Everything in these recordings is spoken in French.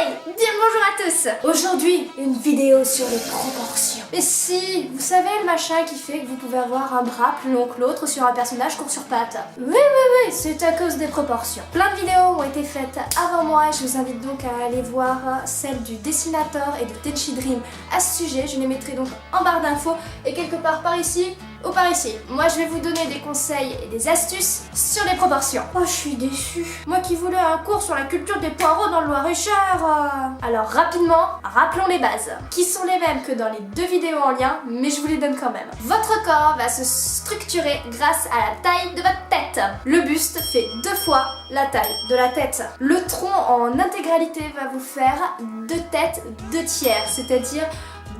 Hey, bien bonjour à tous. Aujourd'hui, une vidéo sur les proportions. Et si, vous savez le machin qui fait que vous pouvez avoir un bras plus long que l'autre sur un personnage court sur pattes. Oui, c'est à cause des proportions. Plein de vidéos ont été faites avant moi et je vous invite donc à aller voir celle du dessinateur et de Tenchi Dream à ce sujet. Je les mettrai donc en barre d'infos et quelque part par ici ou par ici. Moi je vais vous donner des conseils et des astuces sur les proportions. Oh, je suis déçue. Moi qui voulais un cours sur la culture des poireaux dans le Loir-et-Cher. Alors rapidement, rappelons les bases, qui sont les mêmes que dans les deux vidéos en lien, mais je vous les donne quand même. Votre corps va se structurer grâce à la taille de votre tête. Le buste fait 2 fois la taille de la tête. Le tronc en intégralité va vous faire 2 têtes, 2 tiers, c'est-à-dire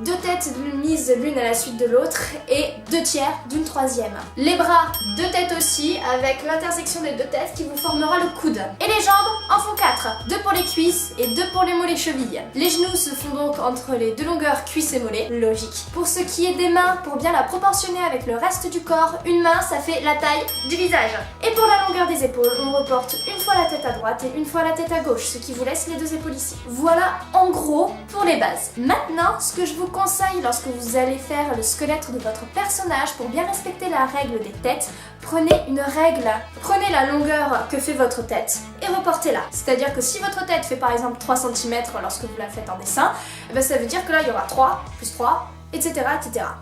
2 têtes mises l'une à la suite de l'autre et 2 tiers d'une troisième. Les bras, 2 têtes aussi, avec l'intersection des 2 têtes qui vous formera le coude. Et les jambes en font 4, 2 pour les cuisses et 2 pour les mollets chevilles. Les genoux se font donc entre les 2 longueurs cuisses et mollets, logique. Pour ce qui est des mains, pour bien la proportionner avec le reste du corps, une main ça fait la taille du visage. Et pour la longueur des épaules, on reporte une fois la tête à droite et une fois la tête à gauche, ce qui vous laisse les 2 épaules ici. Voilà en gros pour les bases. Maintenant, ce que je vous conseille lorsque vous allez faire le squelette de votre personnage, pour bien respecter la règle des têtes, prenez une règle, prenez la longueur que fait votre tête et reportez-la. C'est-à-dire que si votre tête fait par exemple 3 cm lorsque vous la faites en dessin, ça veut dire que là il y aura 3 plus 3, etc.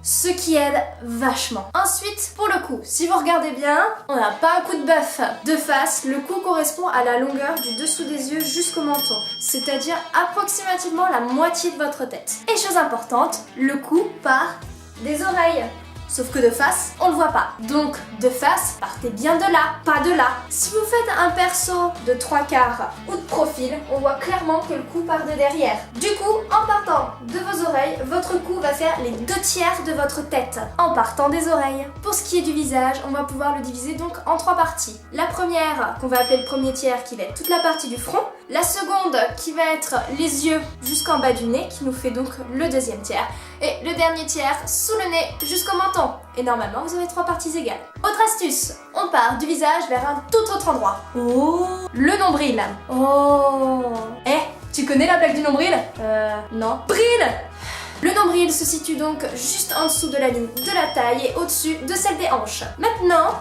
Ce qui aide vachement. Ensuite, pour le cou, si vous regardez bien, on n'a pas un coup de bœuf de face. Le cou correspond à la longueur du dessous des yeux jusqu'au menton, c'est-à-dire approximativement la moitié de votre tête. Et chose importante, le cou part des oreilles. Sauf que de face, on le voit pas. Donc, de face, partez bien de là, pas de là. Si vous faites un perso de 3/4 ou de profil, on voit clairement que le cou part de derrière. Du coup, en partant de vos oreilles, votre cou va faire les 2 tiers de votre tête, en partant des oreilles. Pour ce qui est du visage, on va pouvoir le diviser donc en 3 parties. La première, qu'on va appeler le premier tiers, qui va être toute la partie du front. La seconde, qui va être les yeux jusqu'en bas du nez, qui nous fait donc le 2e tiers. Et le dernier tiers, sous le nez jusqu'au menton. Et normalement, vous avez 3 parties égales. Autre astuce, on part du visage vers un tout autre endroit. Oh, le nombril. Oh. Tu connais la blague du nombril? Non. Bril. Le nombril se situe donc juste en dessous de la ligne de la taille et au-dessus de celle des hanches. Maintenant,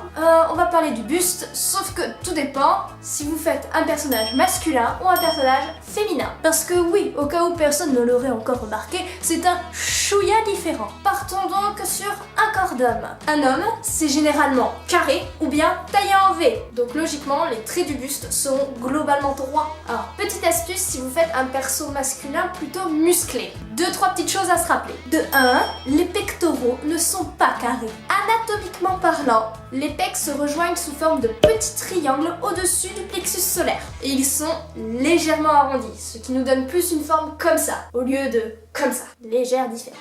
on va parler du buste, sauf que tout dépend si vous faites un personnage masculin ou un personnage féminin. Parce que oui, au cas où personne ne l'aurait encore remarqué, c'est un chouïa différent. Partons donc sur un corps d'homme. Un homme, c'est généralement carré ou bien taillé en V. Donc logiquement, les traits du buste seront globalement droits. Alors, petite astuce si vous faites un perso masculin plutôt musclé. 2-3 petites choses à se rappeler. De 1, les pectoraux ne sont pas carrés. Anatomiquement parlant, les pecs se rejoignent sous forme de petits triangles au-dessus du plexus solaire. Et ils sont légèrement arrondis, ce qui nous donne plus une forme comme ça, au lieu de comme ça. Légère différence.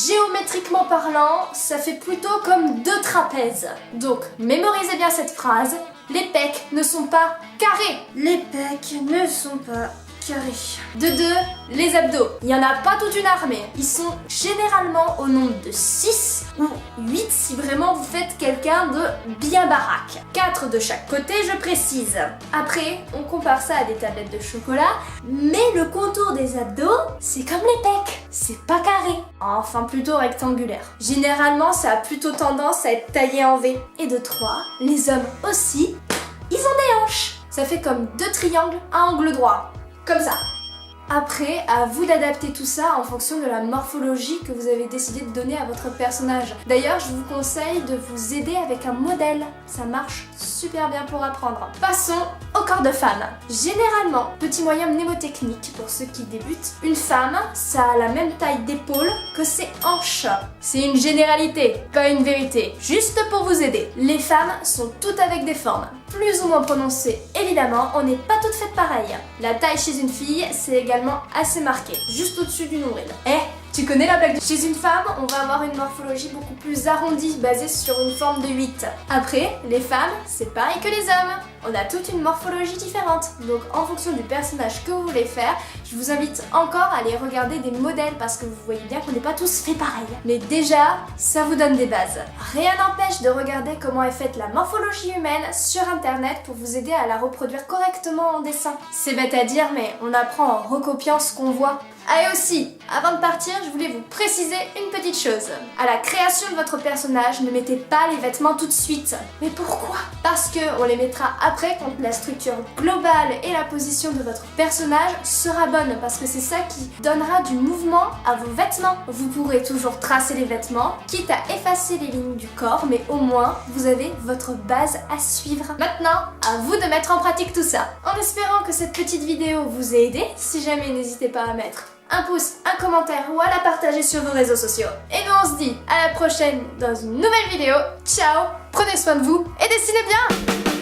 Géométriquement parlant, ça fait plutôt comme 2 trapèzes. Donc, mémorisez bien cette phrase. Les pecs ne sont pas carrés. Les pecs ne sont pas carré. De 2, les abdos. Il n'y en a pas toute une armée. Ils sont généralement au nombre de 6 ou 8 si vraiment vous faites quelqu'un de bien baraque. 4 de chaque côté, je précise. Après, on compare ça à des tablettes de chocolat, mais le contour des abdos, c'est comme les pecs. C'est pas carré. Enfin, plutôt rectangulaire. Généralement, ça a plutôt tendance à être taillé en V. Et de 3, les hommes aussi, ils ont des hanches. Ça fait comme 2 triangles à angle droit. Comme ça. Après, à vous d'adapter tout ça en fonction de la morphologie que vous avez décidé de donner à votre personnage. D'ailleurs, je vous conseille de vous aider avec un modèle. Ça marche super bien pour apprendre. Passons au corps de femme. Généralement, petit moyen mnémotechnique pour ceux qui débutent, une femme, ça a la même taille d'épaule que ses hanches. C'est une généralité, pas une vérité. Juste pour vous aider. Les femmes sont toutes avec des formes plus ou moins prononcées. Évidemment, on n'est pas toutes faites pareilles. La taille chez une fille, c'est également assez marqué, juste au-dessus du nombril. Tu connais la blague de... Chez une femme, on va avoir une morphologie beaucoup plus arrondie, basée sur une forme de 8. Après, les femmes, c'est pareil que les hommes. On a toute une morphologie différente. Donc en fonction du personnage que vous voulez faire, Je vous invite encore à aller regarder des modèles parce que vous voyez bien qu'on n'est pas tous faits pareil. Mais déjà, ça vous donne des bases. Rien n'empêche de regarder comment est faite la morphologie humaine sur internet pour vous aider à la reproduire correctement en dessin. C'est bête à dire, mais on apprend en recopiant ce qu'on voit. Ah, et aussi, avant de partir, je voulais vous préciser une petite chose. À la création de votre personnage, ne mettez pas les vêtements tout de suite. Mais pourquoi? Parce que on les mettra après quand la structure globale et la position de votre personnage sera bonne, parce que c'est ça qui donnera du mouvement à vos vêtements. Vous pourrez toujours tracer les vêtements, quitte à effacer les lignes du corps, mais au moins, vous avez votre base à suivre. Maintenant, à vous de mettre en pratique tout ça. En espérant que cette petite vidéo vous ait aidé, si jamais n'hésitez pas à mettre un pouce, un commentaire ou à la partager sur vos réseaux sociaux. Et nous on se dit à la prochaine dans une nouvelle vidéo. Ciao, prenez soin de vous et dessinez bien!